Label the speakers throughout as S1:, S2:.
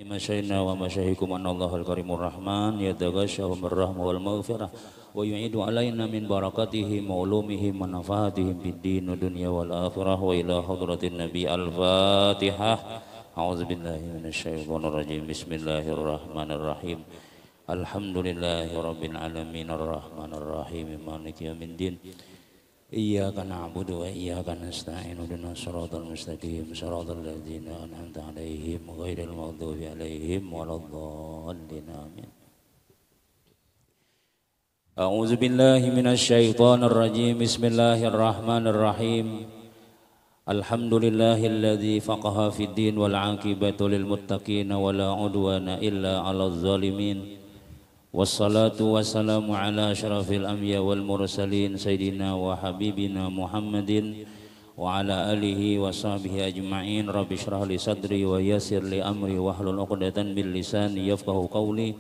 S1: مشينا ومشايخكم أن الله الكريم الرحمن يتغشاهم الرحمة والمغفرة ويعيد علينا من بركاتهم وعلومهم ونفعاتهم في الدين والدنيا والآخرة وإلى حضرة النبي الفاتحة. أعوذ بالله من الشيطان الرجيم. بسم الله الرحمن الرحيم. الحمد لله رب العالمين الرحمن الرحيم مالك يوم الدين. إياك نعبد وإياك نستعين اهدنا الصراط المستقيم صراط الذين أنعمت عليهم غير المغضوب عليهم ولا الضالين آمين. أعوذ بالله من الشيطان الرجيم. بسم الله الرحمن الرحيم. الحمد لله الذي فقه في الدين والعاقبة للمتقين ولا عدوان إلا على الظالمين. والصلاة والسلام على أشرف الأنبياء والمرسلين سيدنا وحبيبنا محمد وعلى آله وصحبه أجمعين. رب اشرح لي صدري ويسر لي أمري واحلل عقدة من لساني يفقهوا قولي.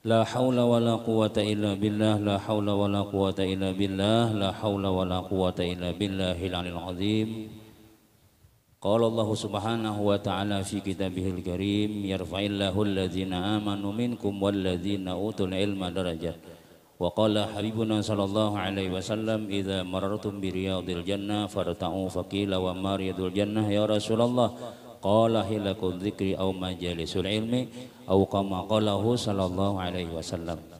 S1: لا حول ولا قوة إلا بالله لا حول ولا قوة إلا بالله لا حول ولا قوة إلا بالله العلي العظيم. قال الله سبحانه وتعالى في كتابه الكريم يرفع الله الذين آمنوا منكم والذين أوتوا العلم درجات. وقال حبيبنا صلى الله عليه وسلم إذا مررتم برياض الجنة فارتعوا فقيل وما رياض الجنة يا رسول الله قال حلق الذكر أو مجالس العلم أو كما قاله صلى الله عليه وسلم.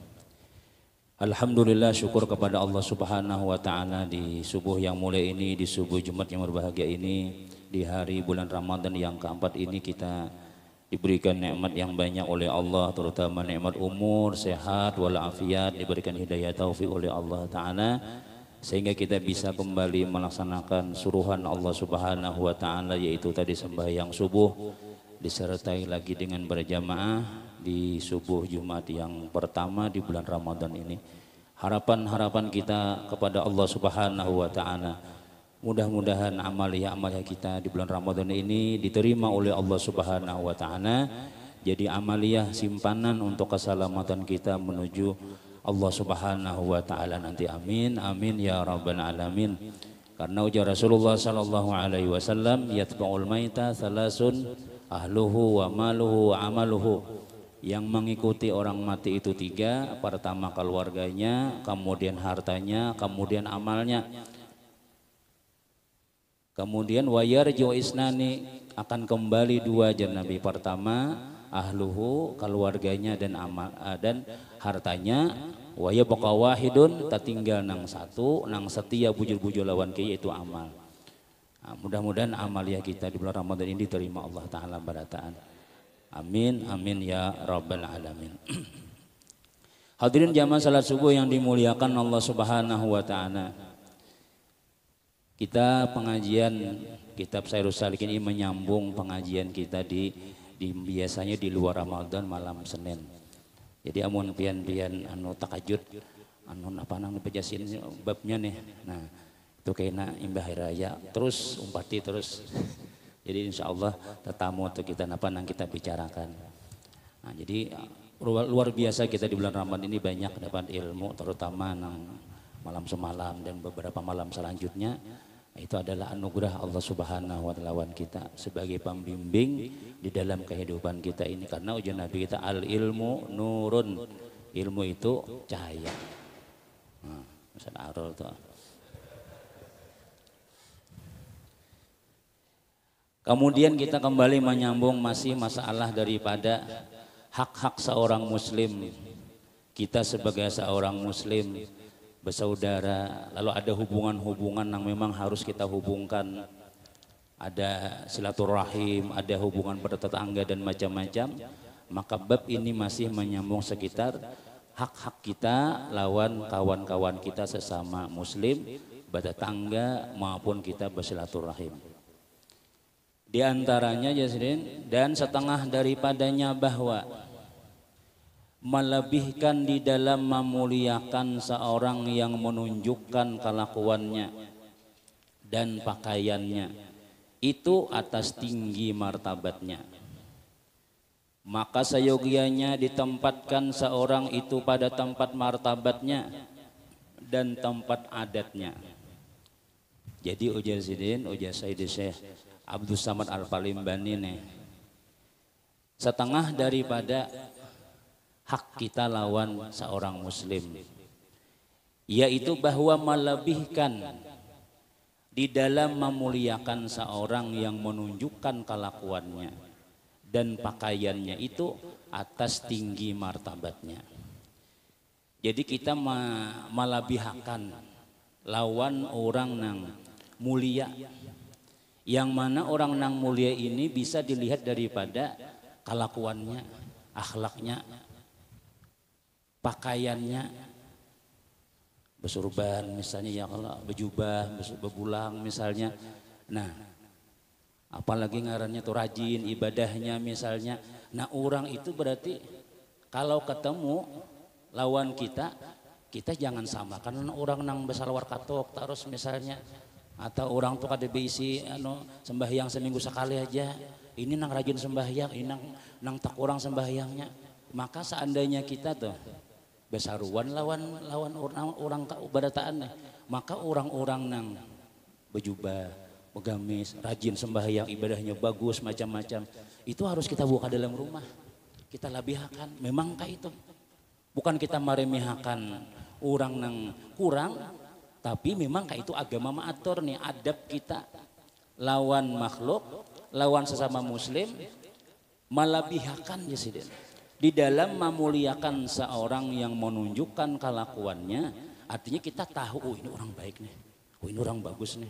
S1: Alhamdulillah, syukur kepada Allah Subhanahu wa taala di subuh yang mulia ini, di subuh Jumat yang berbahagia ini, di hari bulan Ramadan yang keempat ini kita diberikan nikmat yang banyak oleh Allah, terutama nikmat umur, sehat, walafiat, diberikan hidayah taufik oleh Allah taala sehingga kita bisa kembali melaksanakan suruhan Allah Subhanahu wa taala, yaitu tadi sembahyang subuh disertai lagi dengan berjamaah di subuh Jumat yang pertama di bulan Ramadan ini. Harapan kita kepada Allah Subhanahu wa taala, mudah-mudahan amalia kita di bulan Ramadan ini diterima oleh Allah Subhanahu wa taala, jadi amalia simpanan untuk keselamatan kita menuju Allah Subhanahu wa taala nanti. Amin amin ya rabbal alamin. Karena ujar Rasulullah sallallahu alaihi wasallam, yatba'ul maita salasun ahluhu wa maluhu wa amaluhu. Yang mengikuti orang mati itu tiga: pertama keluarganya, kemudian hartanya, kemudian amalnya. Kemudian wayarju isnani, akan kembali dua aja Nabi. Pertama ahluhu, keluarganya dan amal dan hartanya. Waya baqa wahidun, tatinggal nang satu, nang setia bujur-bujur lawan ke yaitu amal. Nah, mudah-mudahan amalia kita di bulan Ramadan ini diterima Allah taala barataan. Amin amin ya rabbal alamin. Hadirin jamaah salat subuh yang dimuliakan Allah Subhanahu wa taala. Kita pengajian kitab Sairus Salikin ini menyambung pengajian kita di biasanya di luar Ramadan malam Senin. Jadi amun pian-pian anu takajud anu apa nang pejasin babnya nih. Nah, itu kena imbah hari raya terus umpati terus. Jadi insya Allah tetamu untuk kita apa yang kita bicarakan. Nah, jadi luar biasa kita di bulan Ramadan ini banyak dapat ilmu, terutama nang malam semalam dan beberapa malam selanjutnya. Itu adalah anugerah Allah Subhanahu wa taala kita sebagai pembimbing di dalam kehidupan kita ini. Karena ujian Nabi kita al ilmu nurun, ilmu itu cahaya. Nah, Ustaz Arul tuh. Kemudian kita kembali menyambung masih masalah daripada hak-hak seorang muslim. Kita sebagai seorang muslim bersaudara, lalu ada hubungan-hubungan yang memang harus kita hubungkan. Ada silaturahim, ada hubungan bertetangga dan macam-macam. Maka bab ini masih menyambung sekitar hak-hak kita lawan kawan-kawan kita sesama muslim, bertetangga maupun kita bersilaturahim. Di antaranya Jasrin, dan setengah daripadanya bahwa melebihkan di dalam memuliakan seorang yang menunjukkan kelakuannya dan pakaiannya itu atas tinggi martabatnya. Maka seyogianya ditempatkan seorang itu pada tempat martabatnya dan tempat adatnya. Jadi ujar Sayyid Syekh Abdus Samad Al-Palimbani nih, setengah daripada hak kita lawan seorang muslim, yaitu bahwa melebihkan di dalam memuliakan seorang yang menunjukkan kelakuannya dan pakaiannya itu atas tinggi martabatnya. Jadi kita melebihkan lawan orang nang mulia, yang mana orang nang mulia ini bisa dilihat daripada kelakuannya, akhlaknya, pakaiannya, bersurban misalnya, ya kalau berjubah, berbulang misalnya. Nah, apalagi ngarannya tuh rajin ibadahnya misalnya. Nah, orang itu berarti kalau ketemu lawan kita, kita jangan samakan orang nang besar war katok terus misalnya, atau orang tuh kada beisi sembahyang seminggu sekali aja, ini nang rajin sembahyang, ini nang tak kurang sembahyangnya. Maka seandainya kita tuh besaruan lawan orang keibadataan, maka orang-orang nang berjubah, begamis, rajin sembahyang, ibadahnya bagus macam-macam, itu harus kita buka dalam rumah, kita labihkan. Memang kayak itu, bukan kita meremehkan orang nang kurang, tapi memang kayak itu agama mengatur nih adab kita lawan makhluk, lawan sesama muslim, melebihkan ya sih, di dalam memuliakan seorang yang menunjukkan kelakuannya. Artinya kita tahu, oh ini orang baik nih, oh ini orang bagus nih,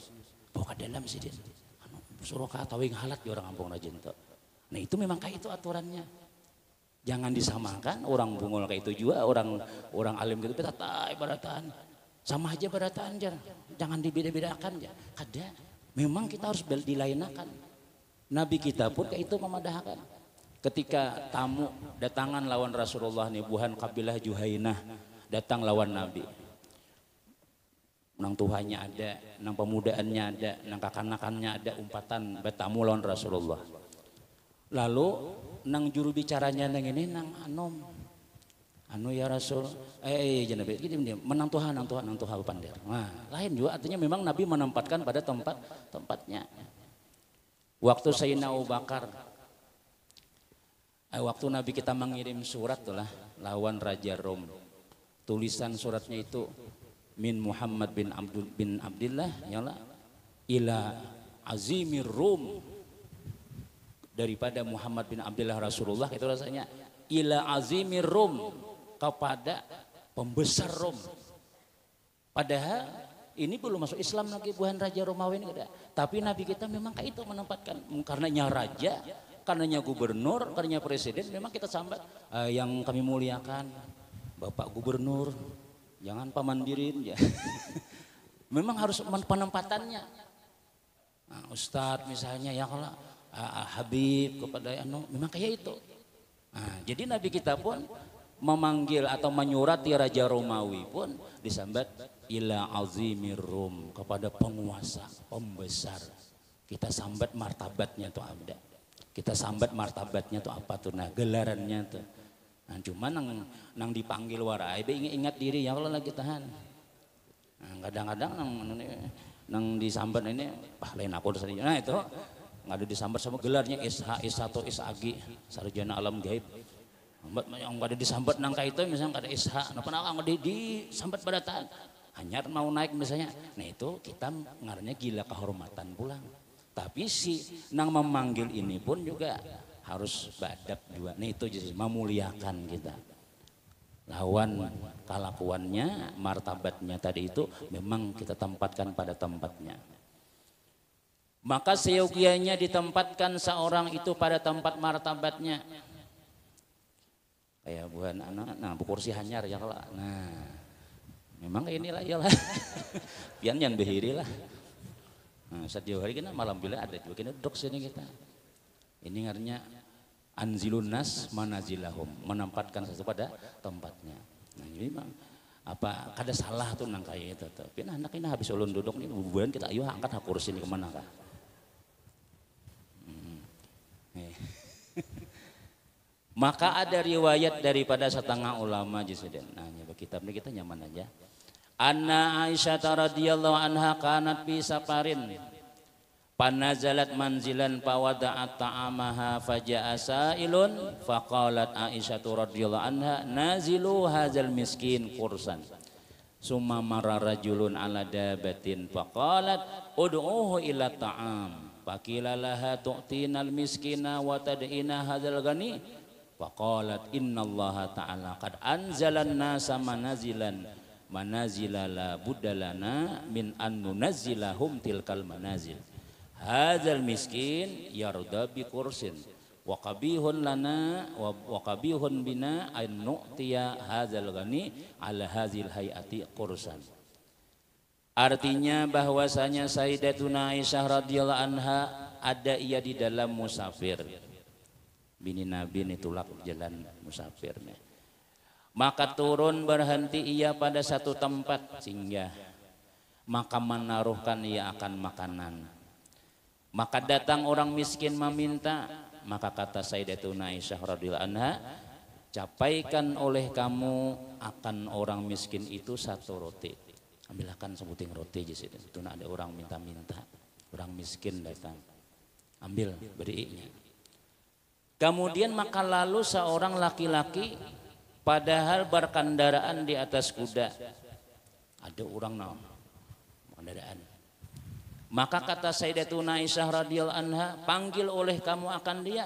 S1: bawa ke dalam sih dia, suruh katawing halat di orang kampung rajin tuh. Nah itu memang kayak itu aturannya. Jangan disamakan orang bungul kayak itu juga, orang alim gitu, kita tak ibadatan sama aja ibadatan, jangan dibeda-bedakan ya. Kada, memang kita harus dilainakan. Nabi kita pun kayak itu memadahkan. Ketika tamu datangan lawan Rasulullah nih, buhan kabilah Juhainah datang lawan Nabi. Nang tuhannya ada, nang pemudaannya ada, nang kakanakannya ada, umpatan bertamu lawan Rasulullah. Lalu nang juru bicaranya nang ini nang anu ya Rasul, jangan gini menang Tuhan pandir. Nah, lain juga artinya memang Nabi menempatkan pada tempatnya. Waktu Sayyidina Abu Bakar, waktu Nabi kita mengirim surat tuh lah lawan Raja Rom, tulisan suratnya itu min Muhammad bin Abdullah ya ila azimir Rum, daripada Muhammad bin Abdullah Rasulullah itu rasanya ila azimir Rum, kepada pembesar Rom. Padahal ini belum masuk Islam lagi, bukan Raja Romawi ini ada. Tapi Nabi kita memang kayak itu menempatkan, karenanya raja, karenanya gubernur, karenanya presiden, memang kita sambat yang kami muliakan Bapak Gubernur, jangan pamandirin ya. Memang harus penempatannya. Nah, Ustadz misalnya ya kalau Habib kepada memang kayak itu. Nah, jadi Nabi kita pun memanggil atau menyurati Raja Romawi pun disambat ila azimir Rum, kepada penguasa, pembesar. Kita sambat martabatnya tuh ada. Kita sambat martabatnya tuh apa tuh, nah gelarannya tuh. Nah cuma nang dipanggil warai, ingat diri ya kalau lagi tahan. Nah, kadang-kadang nang disambat ini, lain aku saja. Nah itu nggak ada disambat sama gelarnya SH, S1, SAG, sarjana alam gaib. Yang nggak ada disambat nang kayak itu misalnya nggak ada SH, nah pernah nggak disambat badataan, hanya mau naik misalnya. Nah itu kita ngarannya gila kehormatan pulang. Tapi si nang memanggil ini pun juga harus badab juga. Nah itu jadi memuliakan kita. Lawan kelakuannya, martabatnya tadi itu memang kita tempatkan pada tempatnya. Maka seyogianya ditempatkan seorang itu pada tempat martabatnya. Kayak bukan anak, nah kursi hanyar ya kalau, nah memang inilah iyalah, pian yang behiri lah. Nah setiap hari kita malam bila ada juga kita duduk sini kita. Ini artinya anzilun nas manazilahum, menempatkan sesuatu pada tempatnya. Nah jadi memang apa kada salah tuh nang kayak itu tuh. Tapi anak ini habis ulun duduk nih bubuhan kita ayo angkat kursi ini kemana kah? Maka ada riwayat daripada setengah ulama jisiden. Nah, kitab ini kita nyaman aja. Anna Aisyah radhiyallahu anha kanat fi safarin. Panazalat manzilan fawada'at ta'amaha faja'a sa'ilun faqalat Aisyah radhiyallahu anha nazilu hadzal miskin kursan. Summa marra rajulun ala dabatin faqalat ud'uhu ila ta'am faqila laha tu'tinal miskina wa tad'ina hadzal ghani faqalat innallaha ta'ala qad anzalan nasa manazila la buddalana min an nunazzilahum tilkal manazil. Hadzal miskin yarda bi kursin wa qabihun lana wa qabihun bina an nu'tiya hadzal ghani ala hadzil hayati kursan. Artinya bahwasanya Sayyidatuna Aisyah radhiyallahu anha ada ia di dalam musafir. Bini Nabi ini tulak jalan musafirnya. Maka turun berhenti ia pada satu tempat singgah. Maka menaruhkan ia akan makanan. Maka datang orang miskin meminta, maka kata Sayyidatuna Aisyah radhiyallahu anha, capaikan oleh kamu akan orang miskin itu satu roti. Ambilkan sebuting roti di situ. Itu ada orang minta-minta, orang miskin datang. Ambil, berinya. Kemudian maka lalu seorang laki-laki padahal berkendaraan di atas kuda. Ada orang kendaraan. Maka kata Sayyidatuna Aisyah radhiyallahu anha, panggil oleh kamu akan dia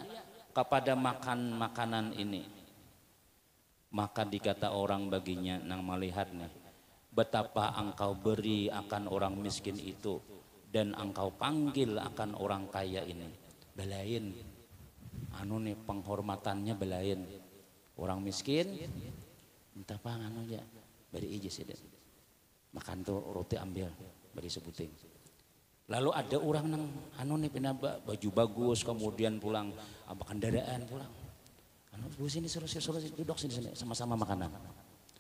S1: kepada makan makanan ini. Maka dikata orang baginya nang melihatnya, betapa engkau beri akan orang miskin itu dan engkau panggil akan orang kaya ini. Belain, nih penghormatannya belain. Orang miskin minta pangan aja, beri ijazah sih. Makan tuh roti ambil, beri sebuting. Lalu ada orang nang nih pindah baju bagus kemudian pulang apa kendaraan pulang. Sini suruh duduk sini sama-sama makanan.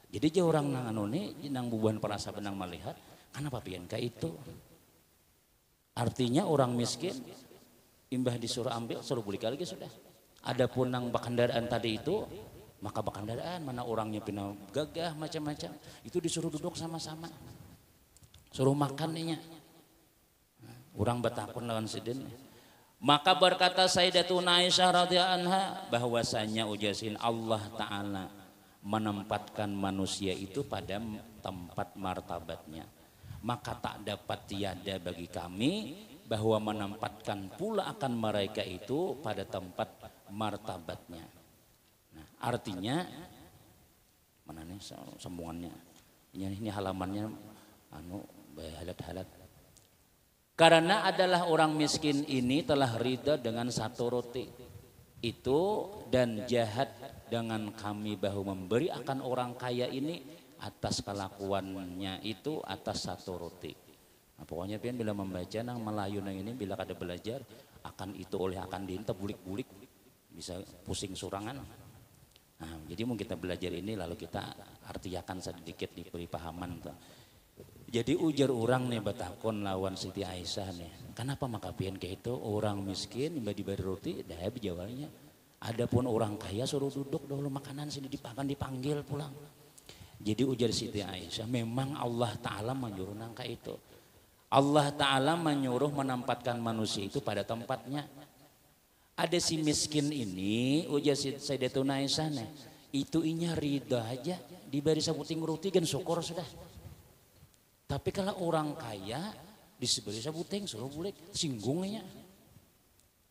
S1: Jadi dia orang nang nih nang bubuhan perasa benang melihat kenapa pian kayak itu. Artinya orang miskin imbah disuruh ambil suruh beli lagi sudah. Adapun nang kendaraan tadi itu maka kendaraan mana orangnya pindah gagah macam-macam itu disuruh duduk sama-sama. Suruh makan nih. Orang batakun lawan sidin. Maka berkata Sayyidatuna Aisyah radhiyallahu anha bahwasanya ujasin Allah Ta'ala menempatkan manusia itu pada tempat martabatnya. Maka tak dapat tiada bagi kami bahwa menempatkan pula akan mereka itu pada tempat martabatnya. Nah, artinya mana nih sambungannya? Ini halamannya halat-halat. Karena adalah orang miskin ini telah ridha dengan satu roti itu dan jahat dengan kami bahu memberi akan orang kaya ini atas kelakuannya itu atas satu roti. Nah, pokoknya pian bila membaca nang Melayu nang ini bila kada belajar akan itu oleh akan diinta bulik-bulik bisa pusing surangan. Nah, jadi mau kita belajar ini lalu kita artiakan sedikit diberi pahaman tuh. Jadi ujar orang nih batakon lawan Siti Aisyah nih. Kenapa maka pian kayak itu orang miskin diberi roti dah jawabnya. Adapun orang kaya suruh duduk dulu makanan sini dipanggil pulang. Jadi ujar Siti Aisyah memang Allah Ta'ala menyuruh nangka itu. Allah Ta'ala menyuruh menempatkan manusia itu pada tempatnya. Ada si miskin ini ujar Sayyidatuna Aisyah nih. Itu inya ridha aja diberi sebuting roti kan syukur sudah. Tapi kalau orang kaya disebut sebuting suruh bulik singgungnya.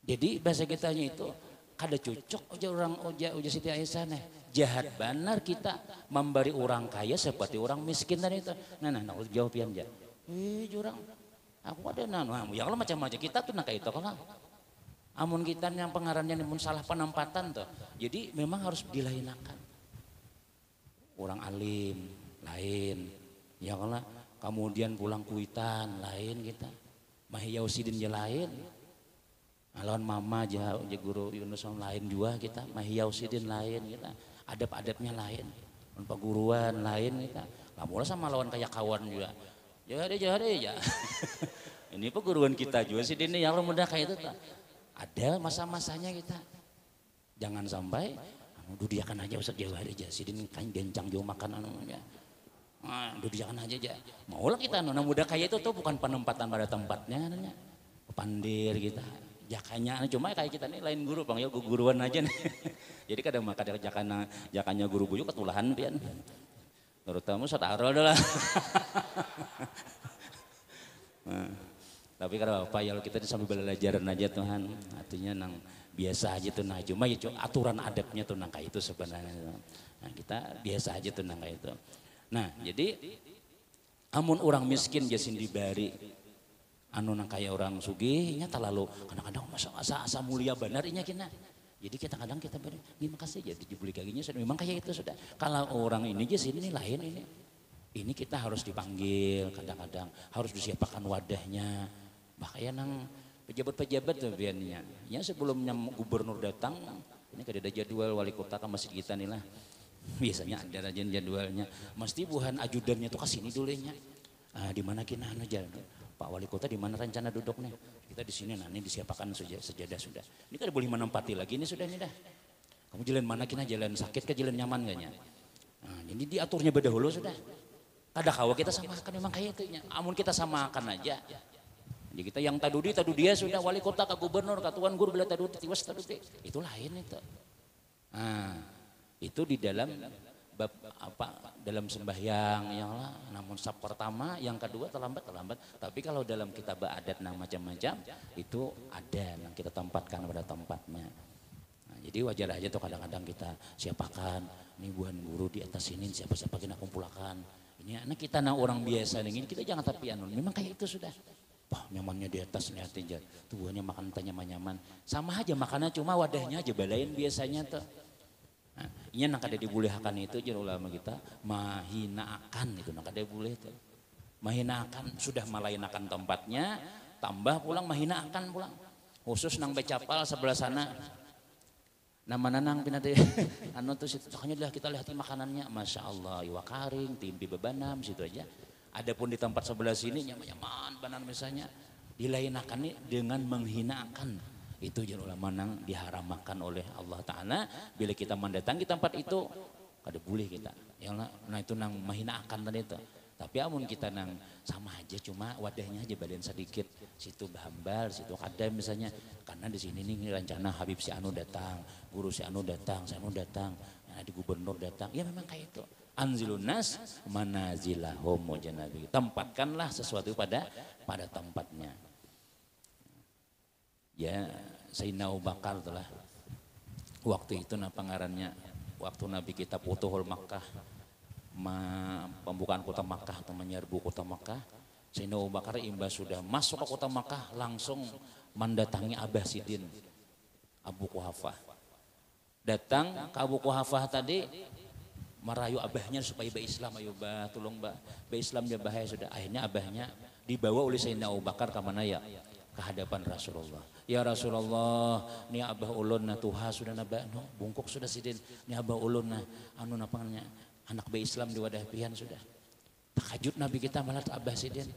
S1: Jadi bahasa kitanya itu kada cocok aja orang uja Siti Aisyah nih. Jahat benar kita memberi orang kaya seperti orang miskin tadi itu. Nah jawabian aja. Jurang. Aku ada ya kalau macam-macam kita tuh kayak itu kalau. Amun kita yang pengarannya pun salah penempatan tuh. Jadi memang harus dilainakan. Orang alim lain. Ya kalau kemudian pulang kuitan lain kita. Mahiyau sidin je lain. Lawan mama aja guru Yunus lain juga kita. Mahiyau sidin lain kita. Adab-adabnya lain. Peguruan lain kita. Kamu sama lawan kayak kawan juga. Jahade ya. Ini peguruan kita juga sidin yang mudah kayak itu. Ada masa-masanya kita. Jangan sampai dudiakan aja Ustaz jahade aja. Sidin kan gencang jauh makan anunya. Dudiakan aja. Maulah kita nona muda kaya itu tuh bukan penempatan pada tempatnya. pandir kita. Jakanya cuma kayak kita nih lain guru bang ya guruan aja nih. Jadi kadang maka jakanya guru bujuk ketulahan pian. Terutama saudara adalah. Nah, tapi kalau apa ya kita sambil belajaran aja Tuhan, artinya nang biasa aja tuh nah cuma ya aturan adabnya tuh nang kayak itu sebenarnya. Nah kita biasa aja tuh nang kayak itu. Nah jadi amun orang miskin jasin dibari. Anu nang kaya orang sugih nya terlalu kadang-kadang asa mulia benar inya kina. Jadi kita kadang kita beri terima kasih jadi dibeli kaginya sudah memang kayak itu sudah. Kalau orang ini aja sini lain ini. Ini kita harus dipanggil kadang-kadang harus disiapkan wadahnya. Bahkan nang pejabat-pejabat tuh biarnya. Ya sebelumnya gubernur datang ini kada ada jadwal wali kota ke masjid kita nih lah. Biasanya ada aja jadwalnya. Mesti buhan ajudannya tuh kesini dulunya. Di mana kina anu jalan. Pak Wali Kota di mana rencana duduknya? Kita di sini nah ini disiapkan sejadah sudah. Ini kan boleh menempati lagi ini sudah ini dah. Kamu jalan mana kina jalan sakit ke jalan nyaman gaknya? Nah, ini diaturnya berdahulu sudah. Kada kawa kita samakan memang kayak itu nya. Amun kita samakan aja. Jadi kita yang tadu dia sudah wali kota ke gubernur ke tuan guru bila tadu itu lain itu. Nah, itu di dalam bab apa dalam sembahyang yang lah namun sab pertama yang kedua terlambat tapi kalau dalam kitab adat nah macam-macam itu ada yang kita tempatkan pada tempatnya. Nah, jadi wajar aja tuh kadang-kadang kita siapakan ini buhan guru di atas ini siapa-siapa kita kumpulkan ini anak kita nah orang biasa nih kita jangan tapi anu memang kayak itu sudah. Wah nyamannya di atas nih artinya tuannya makan nyaman sama aja makannya cuma wadahnya aja balain biasanya tuh. Nah, ini nak ada dibolehkan itu jadi ulama kita mahinakan itu nak ada boleh itu mahinakan sudah malainakan tempatnya tambah pulang mahinakan pulang khusus nang becapal sebelah sana nama nanang pinate anu tuh situ hanya kita lihat makanannya masya Allah iwa karing timpi bebanam situ aja adapun di tempat sebelah sini nyaman banan misalnya dilainakan nih dengan menghinakan itu jalur manang diharamkan oleh Allah Ta'ala bila kita mendatangi tempat itu kada boleh kita yang nah itu nang mahinakan tadi itu tapi amun kita nang sama aja cuma wadahnya aja badan sedikit situ bahambal situ kada misalnya karena di sini nih rencana Habib si Anu datang guru si Anu datang nah, di gubernur datang ya memang kayak itu anzilun nas manazilahum wajanabi tempatkanlah sesuatu pada tempatnya. Ya Sayyidina Abu Bakar telah waktu itu nah pengarannya waktu Nabi kita Futuhul Makkah pembukaan kota Makkah atau menyerbu kota Makkah Sayyidina Abu Bakar imbas sudah masuk ke kota Makkah langsung mendatangi Abbasidin Abu Quhafah datang ke Abu Quhafah tadi merayu abahnya supaya Islam ayo bah tolong bah Islam dia bahaya sudah akhirnya abahnya dibawa oleh Sayyidina Abu Bakar ke mana ya ke hadapan Rasulullah. Ya Rasulullah, ni abah ulun na tuha sudah naba no, bungkuk sudah sidin. Ni abah ulun na anu napangnya anak be Islam di wadah pian sudah. Takajut Nabi kita malah abah sidin.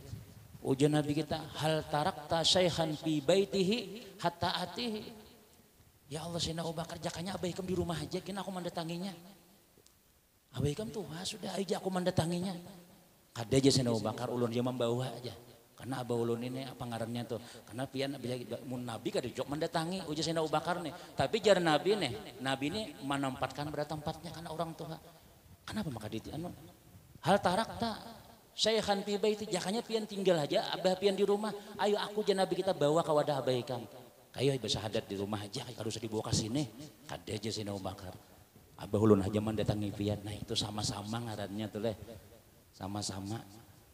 S1: Ujian Nabi kita hal tarakta syaihan fi baitihi hatta atihi. Ya Allah Sayyidina Abu Bakar jakanya abah ikam di rumah aja kena aku mendatanginya. Abah ikam tuha sudah aja aku mendatanginya. Kada aja Sayyidina Abu Bakar ulun dia membawa aja. Karena Abah Ulun ini apa ngarannya tuh karena pian mun Nabi kada jok mendatangi ujar Sayyidina Abu Bakar nih tapi jar Nabi ini menempatkan pada tempatnya karena orang tua kenapa maka di anu hal tarakta syaihan fi baiti jakanya pian tinggal aja abah pian di rumah ayo aku jar Nabi kita bawa ke wadah abah ikam kayo bersahadat di rumah aja kada usah dibawa ke sini kada aja Sayyidina Abu Bakar Abah Ulun aja mendatangi pian nah itu sama-sama ngarannya tuh leh sama-sama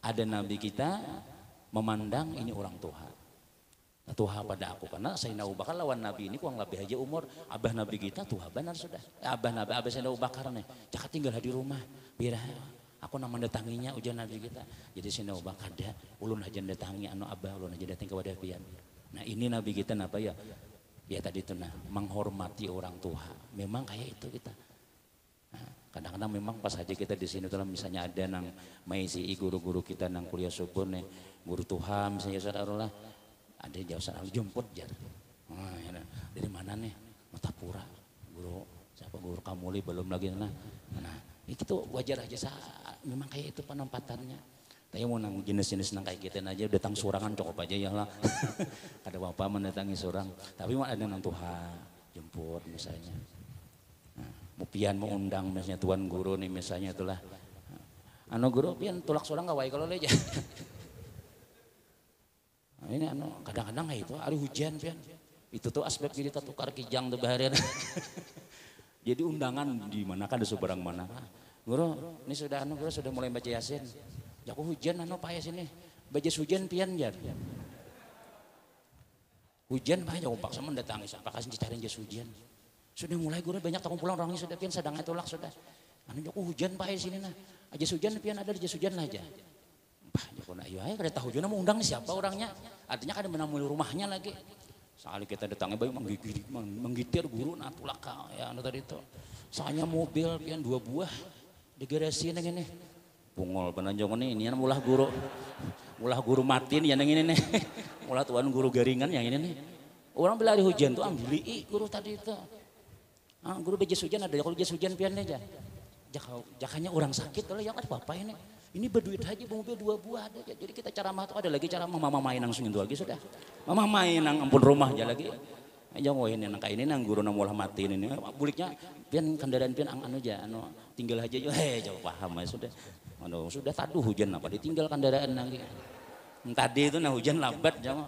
S1: ada Nabi kita memandang ini orang Tuhan. Nah, Tuhan pada aku karena Sayyidina Abu Bakar lawan Nabi ini kurang lebih aja umur abah Nabi kita Tuhan benar sudah. Abah Sayyidina Abu Bakar nih, jangan tinggal di rumah. Biar aku nama mendatanginya ujian Nabi kita. Jadi Sayyidina Abu Bakar ada ulun aja datangi anu abah ulun aja datang ke wadah pian. Nah ini Nabi kita apa ya? Ya tadi itu nah menghormati orang tua. Memang kayak itu kita. Kadang-kadang memang pas aja kita di sini tuh misalnya ada nang maisi guru-guru kita nang kuliah subuh nih guru Tuhan misalnya saudara ada jauh saudara jemput jar dari mana nih Matapura guru siapa guru Kamuli belum lagi nah itu wajar aja memang kayak itu penempatannya Tapi mau nang jenis-jenis nang kayak kita aja datang surangan cukup aja ya lah. Ada bapak mendatangi surang. Tapi mau ada nang tuha jemput misalnya. Nah, mau pian mau undang misalnya tuan guru nih misalnya itulah. Anu guru pian tulak surang gak wae kalau leja. Nah, ini anu kadang-kadang kayak itu hari hujan pian. Itu tuh aspek jadi tukar kijang tuh baharian. Jadi undangan di mana kan ada seberang mana. Guru, ini sudah anu guru sudah mulai baca Yasin. Jago hujan anu payah sini. Baca hujan pian jar. Hujan payah jago paksa mendatangi sampai kasih dicariin jas hujan. Sudah mulai guru banyak takung pulang orangnya sudah pian sedang tolak sudah. Anu jago hujan payah sini nah. Aja hujan pian ada di jas hujan lah aja. Bah jago na ieu aya kada tahu hujan mau undang siapa orangnya. Artinya kada menamui rumahnya lagi. Sekali kita datangnya bayi menggitir guru nah tulak ya anu tadi itu. Soalnya mobil pian 2 buah di garasi nang ini. Pungol penanjong ini yang mulah guru matiin yang ini nih. Mulah tuan guru garingan yang ini nih. Orang bila hari hujan tuh ambil guru tadi itu. Guru bejas hujan ada kalau jas hujan pian aja. Jakanya orang sakit kalau yang ada apa ini. Ini berduit aja mobil 2 buah ada. Jadi kita ceramah tuh ada lagi ceramah mama main langsung itu lagi sudah. Mama main nang ampun rumah aja lagi. Aja ngoin yang kayak ini nang guru nang mulah matiin ini. Buliknya pian kendaraan pian anu aja anu tinggal aja yo jauh paham ya sudah. Aduh, sudah taduh hujan apa ditinggal kendaraan lagi. Tadi itu nah hujan lambat jangan.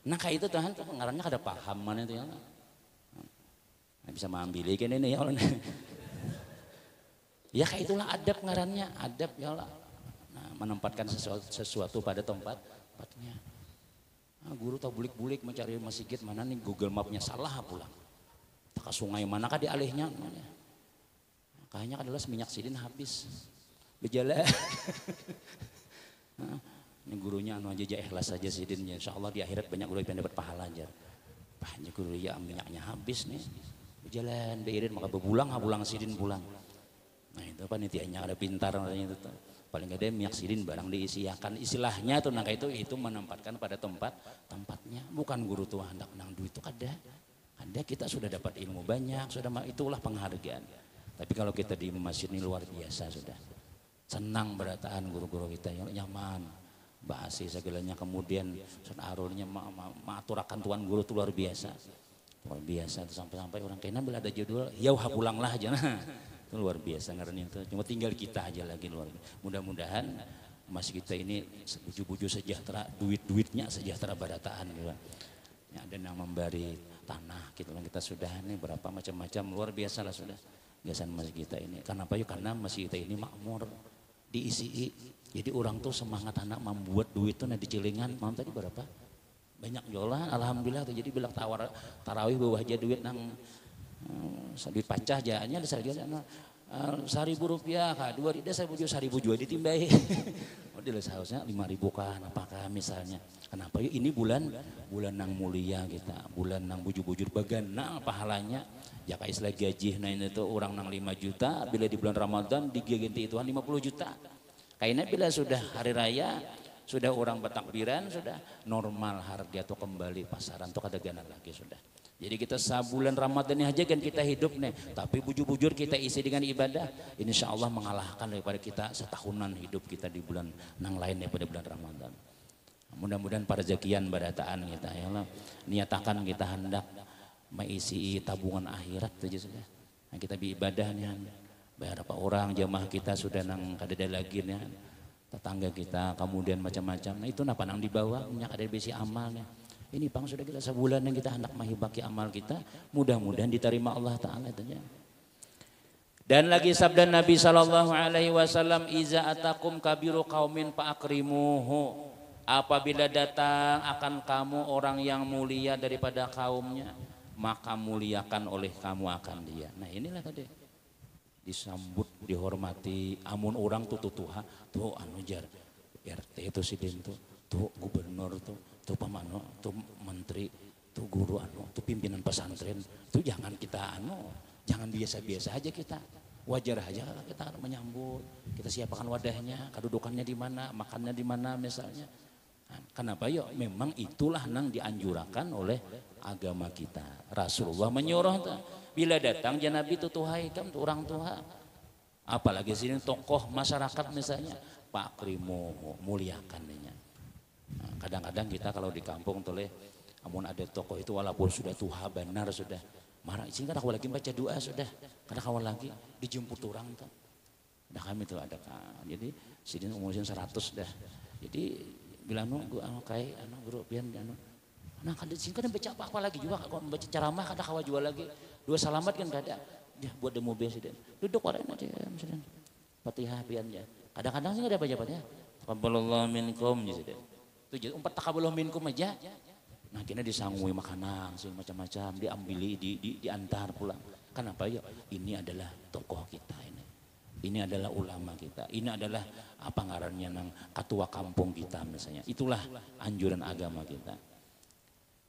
S1: Nah kayak itu Tuhan tuh ngarannya kada paham mana itu ya. Nah, bisa mengambil ikan ini ya. Ya kayak itulah adab ngarannya, adab ya lah. Nah, menempatkan sesuatu pada tempatnya. Nah, guru tahu bulik-bulik mencari masjid mana nih Google Mapnya salah pulang. Tak sungai manakah dialihnya namanya. Kayaknya adalah minyak sidin habis. Gejala. Nah, ini gurunya anu aja ikhlas saja sidinnya. Insyaallah di akhirat banyak guru yang dapat pahala aja. Banyak guru ya minyaknya habis nih. Berjalan beirin maka berpulang sidin pulang. Nah itu panitianya ada pintar itu tuh. Paling gak ada minyak sidin barang diisiakan istilahnya tuh nah itu menempatkan pada tempatnya. Bukan guru tuh hendak nang duit itu kada. Ada kita sudah dapat ilmu banyak, sudah itulah penghargaan. Tapi kalau kita di masjid ini luar biasa sudah. Senang berataan guru-guru kita yang nyaman. Bahasi segalanya kemudian arulnya maturakan tuan guru itu luar biasa. Luar biasa itu sampai orang kena bila ada judul, "Yauh pulanglah aja." Nah, itu luar biasa ngarannya itu. Cuma tinggal kita aja lagi luar biasa. Mudah-mudahan masjid kita ini buju-buju sejahtera, duit-duitnya sejahtera berataan gitu. Ya, ada yang memberi tanah gitu kan kita sudah ini berapa macam-macam luar biasa lah sudah. Biasanya masjid kita ini. Kenapa yuk? Karena masjid kita ini makmur, diisi. Jadi orang tuh semangat anak membuat duit tuh nah di Cilingan. Mam tadi berapa? Banyak jolah. Alhamdulillah tuh jadi bilang tarawih bawa aja duit nang duit pacah jalannya ada Rp1.000 kah 2 saya bujuk Rp1.000 juga ditimbai. Oh dia seharusnya 5.000 kah apakah misalnya. Kenapa yuk ini bulan nang mulia kita, bulan nang bujur-bujur bagana pahalanya. Jaka istilah gaji nah ini tuh orang nang 5 juta bila di bulan Ramadan diganti Tuhan 50 juta. Kayaknya bila sudah hari raya sudah orang bertakbiran sudah normal harga tuh kembali pasaran tuh kada ganan lagi sudah. Jadi kita sebulan Ramadan ini aja kan kita hidup nih, tapi bujur-bujur kita isi dengan ibadah, insya Allah mengalahkan daripada kita setahunan hidup kita di bulan nang lain daripada bulan Ramadan. Mudah-mudahan para zakian barataan kita ya Allah, niatakan kita hendak mengisi tabungan akhirat saja sudah. Nah, kita beribadah nih, bayar apa orang jamaah kita sudah nang kadada lagi nih, tetangga kita kemudian macam-macam. Nah itu napa nang dibawa minyak ada besi amalnya. Ini bang sudah kita sebulan yang kita hendak menghibaki amal kita, mudah-mudahan diterima Allah Taala itu. Dan lagi sabda Nabi Sallallahu Alaihi Wasallam, "Iza atakum kabiru kaumin faakrimuhu." Apabila datang akan kamu orang yang mulia daripada kaumnya, maka muliakan oleh kamu akan dia. Nah inilah tadi disambut, dihormati. Amun orang tuh anu jar RT itu sidin tuh gubernur tuh pamano, tuh menteri, tuh guru tuh pimpinan pesantren, tuh jangan kita jangan biasa-biasa aja kita, wajar aja kita menyambut, kita siapkan wadahnya, kedudukannya di mana, makannya di mana misalnya. Kenapa yuk? Memang itulah nang dianjurkan oleh agama kita. Rasulullah menyuruh bila datang janabi tuh tuhai kan orang tua. Apalagi sini tokoh masyarakat misalnya Pak Krimo muliakan nya. Nah, kadang-kadang kita kalau di kampung tuh amun ada tokoh itu walaupun sudah tua benar sudah marah izin kadang lagi baca doa sudah kadang awal lagi dijemput orang tuh. Nah kami tuh ada kan. Jadi sidin umusin 100 dah. Jadi bilang kayak guru pian nah kan disini kan baca apa lagi juga kalau baca ceramah kadang kawa jual lagi dua salamat kan kada ya buat demo besi dan duduk orang aja misalnya Fatihah pian ya kadang-kadang sih ada baca-baca taqabbalallahu minkum gitu itu jadi umpat taqabbalallahu minkum aja nah kena disangui makanan sih macam-macam diambili diantar pulang kenapa ya ini adalah tokoh kita ini adalah ulama kita ini adalah apa ngarannya nang ketua kampung kita misalnya itulah anjuran agama kita.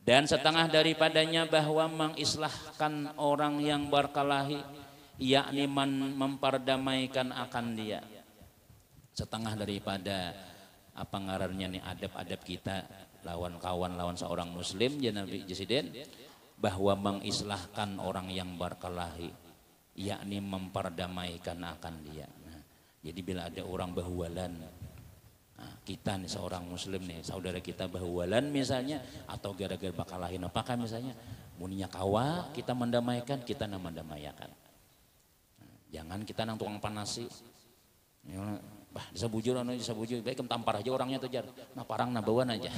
S1: Dan setengah daripadanya bahwa mengislahkan orang yang berkelahi yakni memperdamaikan akan dia. Setengah daripada apa ngarannya nih adab-adab kita lawan kawan lawan seorang muslim ya Nabi Presiden bahwa mengislahkan orang yang berkelahi yakni memperdamaikan akan dia. Nah, jadi bila ada orang bahualan kita nih seorang muslim nih saudara kita bahualan misalnya atau gara-gara bakalahin apakah misalnya muninya kawa kita mendamaikan kita nama mendamaikan jangan kita nang tukang panasi ya, bah disabujur baik tampar aja orangnya tuh jar nah parang nabawan aja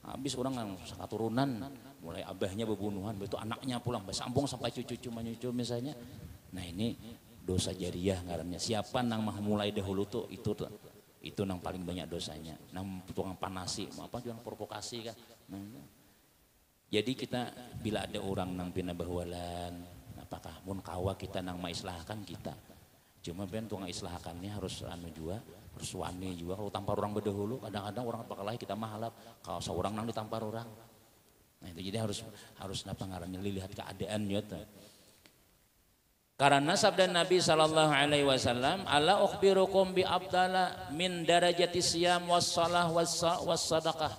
S1: habis orang yang keturunan mulai abahnya bebunuhan itu anaknya pulang sambung sampai cucu menyucu misalnya nah ini dosa jariah ngarannya siapa nang mah mulai dahulu tuh itu nang paling banyak dosanya nang tukang panasi apa juga provokasi kan nah, jadi kita bila ada orang nang pina bahwalan apakah mun kawa kita nang maislahkan kita cuma ben tukang islahkannya harus juga harus wani juga kalau tampar orang berdahulu kadang-kadang orang bakal kita mahalap kalau seorang nang ditampar orang nah itu jadi harus napa ngarannya lihat keadaan ya karena sabda Nabi sallallahu alaihi wasallam ala ukhbirukum bi abdala min darajati siyam was shalah was sadaqah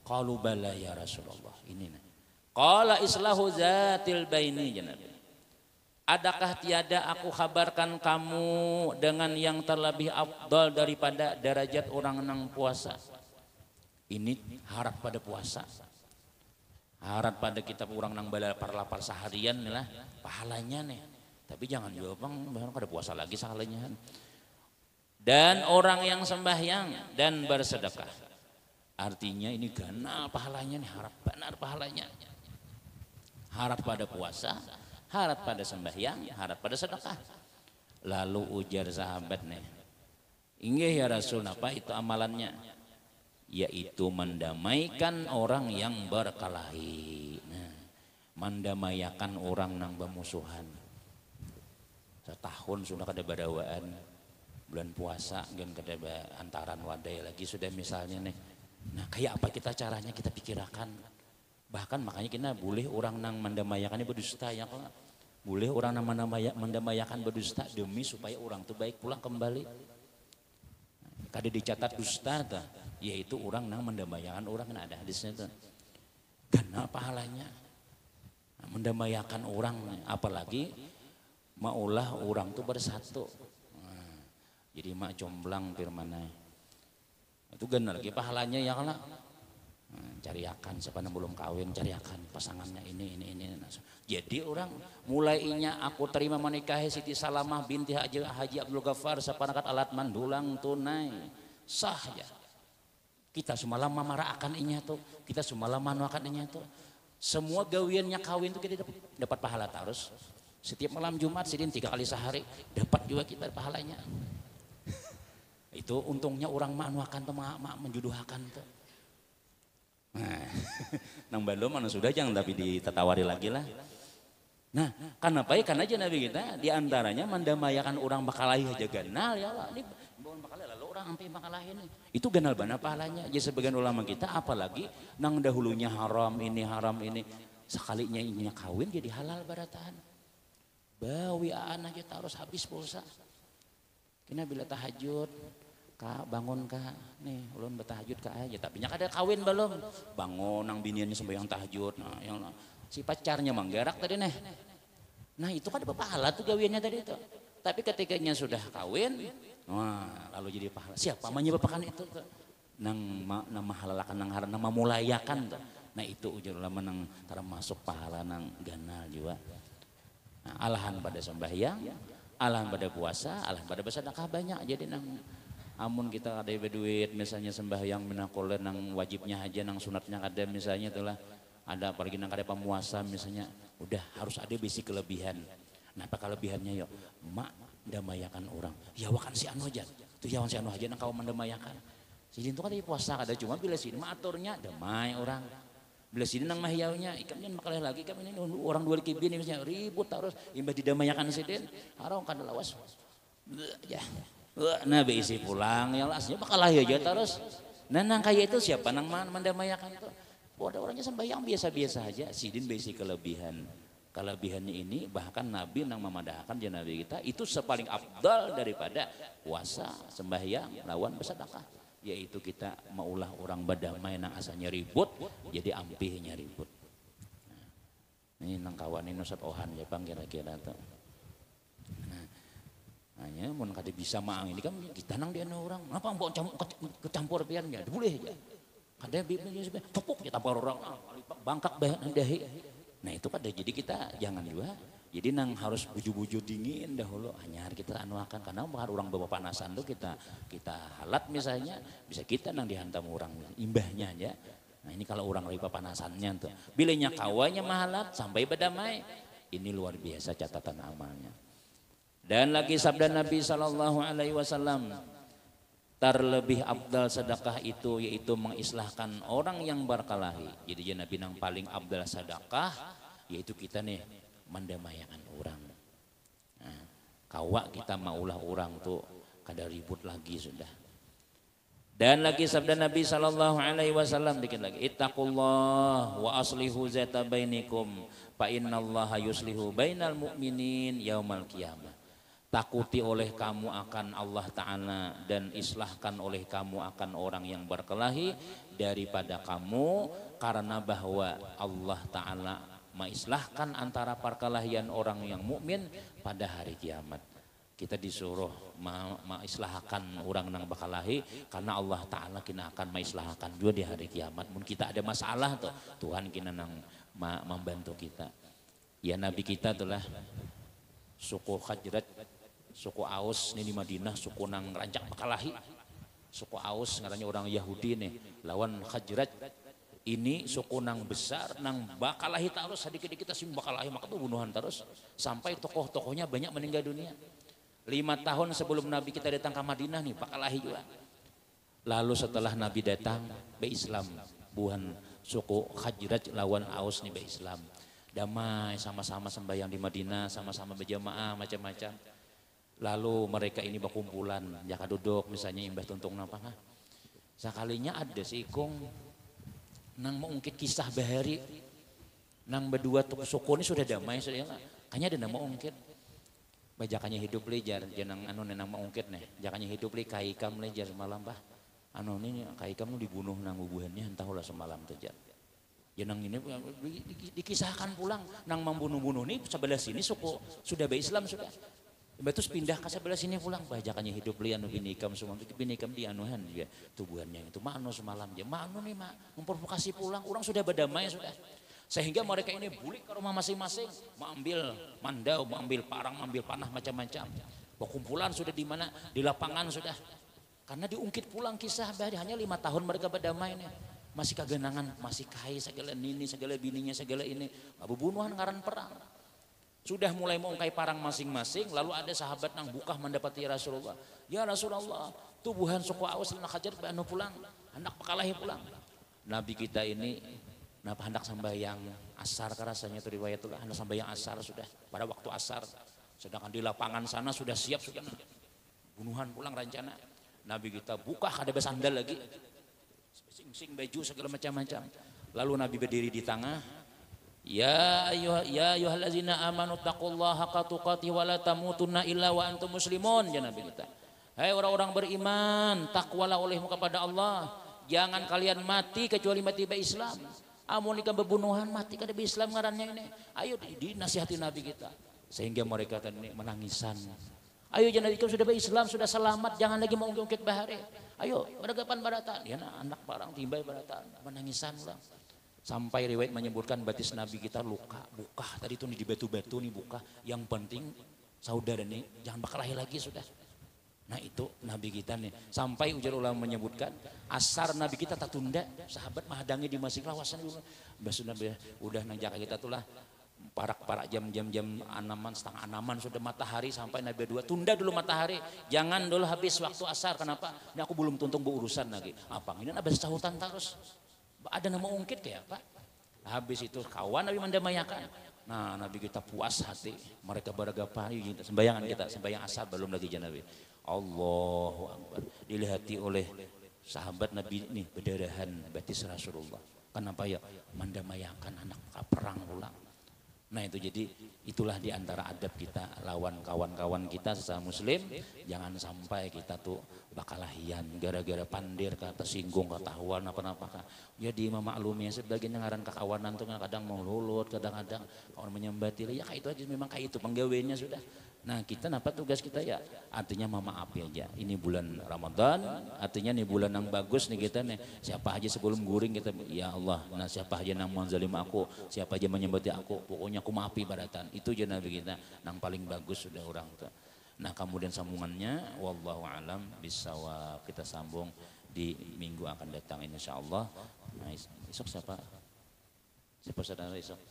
S1: qalu bala ya Rasulullah ini qala islahu zatil baini ya Nabi adakah tiada aku kabarkan kamu dengan yang terlebih afdal daripada derajat orang nang puasa ini harap pada puasa harap pada kita orang nang bala lapar seharian nih lah pahalanya nih tapi jangan juga bang kada puasa lagi salahnya dan orang yang sembahyang dan bersedekah artinya ini ganal pahalanya nih harap benar pahalanya harap pada puasa harap pada sembahyang harap pada sedekah lalu ujar sahabat nih inggih ya Rasul apa itu amalannya yaitu mendamaikan orang yang berkelahi nah, mendamaikan orang nang bermusuhan setahun sudah kada badawaan bulan puasa gen kada antaran wadai lagi sudah misalnya nih nah kayak apa kita caranya kita pikirkan bahkan makanya kita boleh orang nang mendamaikan berdusta ya kalau boleh orang nang mendamaikan berdusta demi supaya orang tuh baik pulang kembali kada dicatat dusta ta yaitu orang nang mendamaikan orang nah ada hadisnya tuh karena pahalanya nah, mendamaikan orang apalagi maulah orang tuh bersatu nah, jadi mak jomblang firmannya itu benar lagi pahalanya ya kalau cariakan siapa yang belum kawin cariakan pasangannya ini jadi orang mulainya aku terima menikahi Siti Salamah binti Haji Abdul Ghaffar sapanakat alat mandulang tunai sah ya kita semalam maraakan inya tuh kita semalam manuakan inya tuh semua gawiannya kawin tuh kita dapat pahala terus setiap malam Jumat sidin 3 kali sehari dapat juga kita pahalanya itu untungnya orang manuakan tuh menjuduhakan tuh nah nang belum mana sudah jangan tapi ditatawari lagi lah nah kenapa ya karena aja Nabi kita diantaranya mendamaikan orang bakalahi aja ganal ya Allah ini bawaan bakalahi lalu orang sampai bakalahi ini itu ganal bana pahalanya jadi sebagian ulama kita apalagi nang dahulunya haram ini sekalinya ininya kawin jadi halal baratan bawi anak kita harus habis pulsa kena bila tahajud kak bangun kak nih ulun bertahajud kak aja tapi nya kada kawin belum bangun nang biniannya sembahyang tahajud nah yang si pacarnya manggarak tadi nah itu kan ada pahala tuh gawiannya tadi itu tapi ketikanya sudah kawin Nah, lalu jadi pahala. Siapa menyebabkan itu? Nama halalakan nang haram nama mulayakan. Nah itu ujar ulama nang termasuk pahala nang ganal juga. Nah, alahan pada sembahyang, alahan pada puasa, alahan pada bersedekah banyak. Jadi nang amun kita ada duit misalnya sembahyang minakoler nang wajibnya aja nang sunatnya ada misalnya itulah ada apalagi nang ada pemuasa misalnya udah harus ada bisi kelebihan. Nah apa kelebihannya yuk? Mak damayakan orang. Ya wakan si anu aja. Tuh yawan si anu aja nang kau mendamayakan. Jadi itu kan di puasa ada cuma bila sini mah aturnya damai orang. Bila sini nang mahyaunya ikamnya makalih lagi kami ini orang dua kibin ini misalnya ribut terus imbah didamayakan sidin harong kada lawas. Ya. Nah beisi pulang yang lasnya bakalah ya aja terus. Nah nang kaya itu siapa nang mendamayakan itu? Ada orangnya sembahyang biasa-biasa aja sidin beisi kelebihan. Kelebihannya ini bahkan Nabi nang memadahkan ya Nabi kita itu sepaling abdal daripada puasa, sembahyang, lawan bersedekah. Yaitu kita maulah orang berdamai nang asalnya ribut jadi ampihnya ribut. Nah, ini nang kawan ini Ustaz Ohan ya Bang kira-kira tuh. Nah, hanya mun kada bisa maang ini kan kita nang dia orang. Apa mbok kecampur pian ya boleh aja. Kada pupuk kita tampar orang bangkak dahi. Nah itu kan jadi kita jangan juga. Jadi nang harus buju-buju dingin dahulu hanya kita anuakan karena orang bawa panasan tuh kita halat misalnya bisa kita nang dihantam orang imbahnya aja. Nah ini kalau orang riba panasannya tuh bilanya kawanya mahalat sampai berdamai ini luar biasa catatan amalnya. Dan lagi sabda Nabi Sallallahu Alaihi Wasallam terlebih abdal sedekah itu yaitu mengislahkan orang yang berkelahi. Jadi Nabi nang paling abdal sedekah yaitu kita nih mendamaikan orang. Nah, kawa kita maulah orang tuh kada ribut lagi sudah. Dan lagi sabda Nabi Sallallahu Alaihi Wasallam dikit lagi, ittaqullah wa aslihu zata bainikum fa innallaha yuslihu bainal mu'minin yaumal qiyamah. Takuti oleh kamu akan Allah Ta'ala dan islahkan oleh kamu akan orang yang berkelahi daripada kamu karena bahwa Allah Ta'ala mengislahkan antara perkelahian orang yang mukmin pada hari kiamat. Kita disuruh mengislahkan orang yang berkelahi karena Allah Ta'ala kena akan mengislahkan juga di hari kiamat. Mungkin kita ada masalah tuh Tuhan kena nang membantu kita. Ya Nabi kita itulah suku Khajrat, suku Aus ini di Madinah, suku nang rancak berkelahi. Suku Aus ngarannya orang Yahudi nih lawan Khajrat. Ini suku nang besar nang bakalahi terus sedikit-sedikit sim bakalahi maka tuh bunuhan terus sampai tokoh-tokohnya banyak meninggal dunia. 5 tahun sebelum Nabi kita datang ke Madinah nih bakalahi juga. Lalu setelah Nabi datang be Islam buhan suku Khajraj lawan Aus nih be Islam. Damai sama-sama sembahyang di Madinah sama-sama berjamaah macam-macam. Lalu mereka ini berkumpulan jaka duduk misalnya imbah tuntung napa sekalinya ada si ikung nang mengungkit kisah bahari nang berdua suku ini sudah damai sudah kayaknya ada nama ungkit bajakannya hidup lejar jangan anu nang mengungkit nih jakannya hidup le kaikam lejar semalam bah anu ini kaikam nu dibunuh nang bubuhannya entahlah semalam terjadi janang ini dikisahkan pulang nang membunuh-bunuh nih sebelah sini suku sudah Islam sudah terus pindah ke sebelah sini pulang bajakannya hidup lian binikam semua binikam di anuhan ya tubuhannya itu mano semalam dia mano nih mak memprovokasi pulang orang sudah berdamai sudah sehingga mereka ini bulik ke rumah masing-masing mengambil mandau mengambil parang mengambil panah macam-macam kumpulan sudah di mana di lapangan sudah karena diungkit pulang kisah bahari hanya 5 tahun mereka berdamai nih masih kagenangan masih kai segala nini segala bininya segala ini bunuhan ngaran perang. Sudah mulai mengungkai parang masing-masing, lalu ada sahabat nang buka mendapati Rasulullah. Ya Rasulullah, tubuhan suku Aus dan Khajraj anu pulang, hendak pakalahi pulang. Nabi kita ini hendak sambayang asar rasanya itu riwayatullah, hendak sambayang asar sudah pada waktu asar. Sedangkan di lapangan sana sudah siap sudah bunuhan pulang rencana. Nabi kita buka ada bersandal lagi, sing-sing baju segala macam-macam. Lalu Nabi berdiri di tengah. Ya ayyuhallazina amanu taqullaha haqqa tuqatih wa la tamutunna illa wa antum muslimun ya Nabi kita. Hai orang-orang beriman, takwalah olehmu kepada Allah. Jangan kalian mati kecuali mati be Islam. Amun ikan bebunuhan mati kada be Islam ngarannya ini. Ayo dinasihati Nabi kita. Sehingga mereka tadi menangisan.
S2: Ayo jangan kau sudah berislam, sudah selamat, jangan lagi mau ungkit bahare. Ayo beragapan baratan, ya nah, anak barang timbay baratan, menangisan ulang. Sampai riwayat menyebutkan batis Nabi kita luka, buka. Tadi itu di batu-batu nih buka. Yang penting saudara nih jangan berkelahi lagi sudah. Nah itu Nabi kita nih. Sampai ujar ulama menyebutkan asar Nabi kita tak tunda. Sahabat mahadangi di masing lawasan dulu. Bahasa Nabi udah nanjak kita tuh lah. Parak-parak jam-jam anaman, setengah anaman sudah matahari sampai Nabi dua. Tunda dulu matahari. Jangan dulu habis waktu asar. Kenapa? Ini aku belum tuntung berurusan lagi. Apa? Ini ada sahutan terus. Ada nama ungkit kayak apa? Habis itu kawan Nabi mendamayakan. Nah Nabi kita puas hati. Mereka beragapan. Sembayangan kita. Sembayang asar belum lagi Nabi. Allahu Akbar. Dilihati oleh sahabat Nabi ini berdarahan batis Rasulullah. Kenapa ya? Mendamayakan anak perang ulang. Nah itu jadi itulah diantara adab kita lawan kawan-kawan kita sesama muslim. Jangan sampai kita tuh bakalahian gara-gara pandir kata singgung ketahuan apa-apa. Jadi memaklumi sebagian ngaran kekawanan tuh kadang mau lulut, kadang-kadang kawan menyembati ya kayak itu aja memang kayak itu penggawainya sudah. Nah kita apa tugas kita ya artinya memaafi aja. Ini bulan Ramadan artinya nih bulan yang bagus nih kita nih. Siapa aja sebelum guring kita ya Allah. Nah siapa aja yang menzalim aku, siapa aja menyembati aku, pokoknya aku maafi baratan. Itu aja Nabi kita yang paling bagus sudah orang tuh. Nah kemudian sambungannya wallahu alam bisawab kita sambung di minggu akan datang insyaallah. Nah esok siapa? Siapa saudara esok?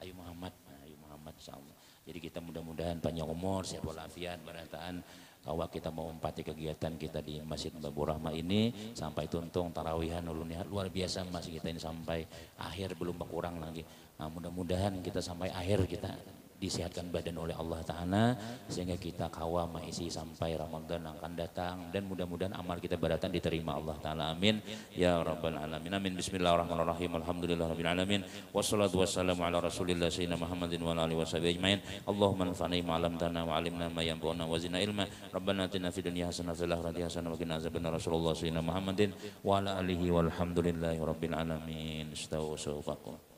S2: Ayu Muhammad. Nah, Ayu Muhammad insyaallah. Jadi kita mudah-mudahan panjang umur, sehat walafiat, barataan. Kalau kita mau empati kegiatan kita di Masjid Babur Rahmah ini sampai tuntung tarawihan luar biasa masih kita ini sampai akhir belum berkurang lagi. Nah, mudah-mudahan kita sampai akhir kita disehatkan badan oleh Allah Ta'ala sehingga kita kawal mengisi sampai Ramadan akan datang dan mudah-mudahan amal kita baratan diterima Allah Ta'ala amin ya rabbal alamin amin bismillahirrahmanirrahim alhamdulillahirabbil alamin wassalatu wassalamu ala rasulillah sayyidina Muhammadin wa ala alihi washabihi ajmain Allahumma anfa'na ma 'allamtana wa 'allimna ma yanfa'una wa zidna ilma rabbana atina fid dunya hasanah wa fil akhirati hasanah wa qina azabannar rasulullah sayyidina Muhammadin wa ala alihi walhamdulillahi rabbil alamin astagfirullahaladzim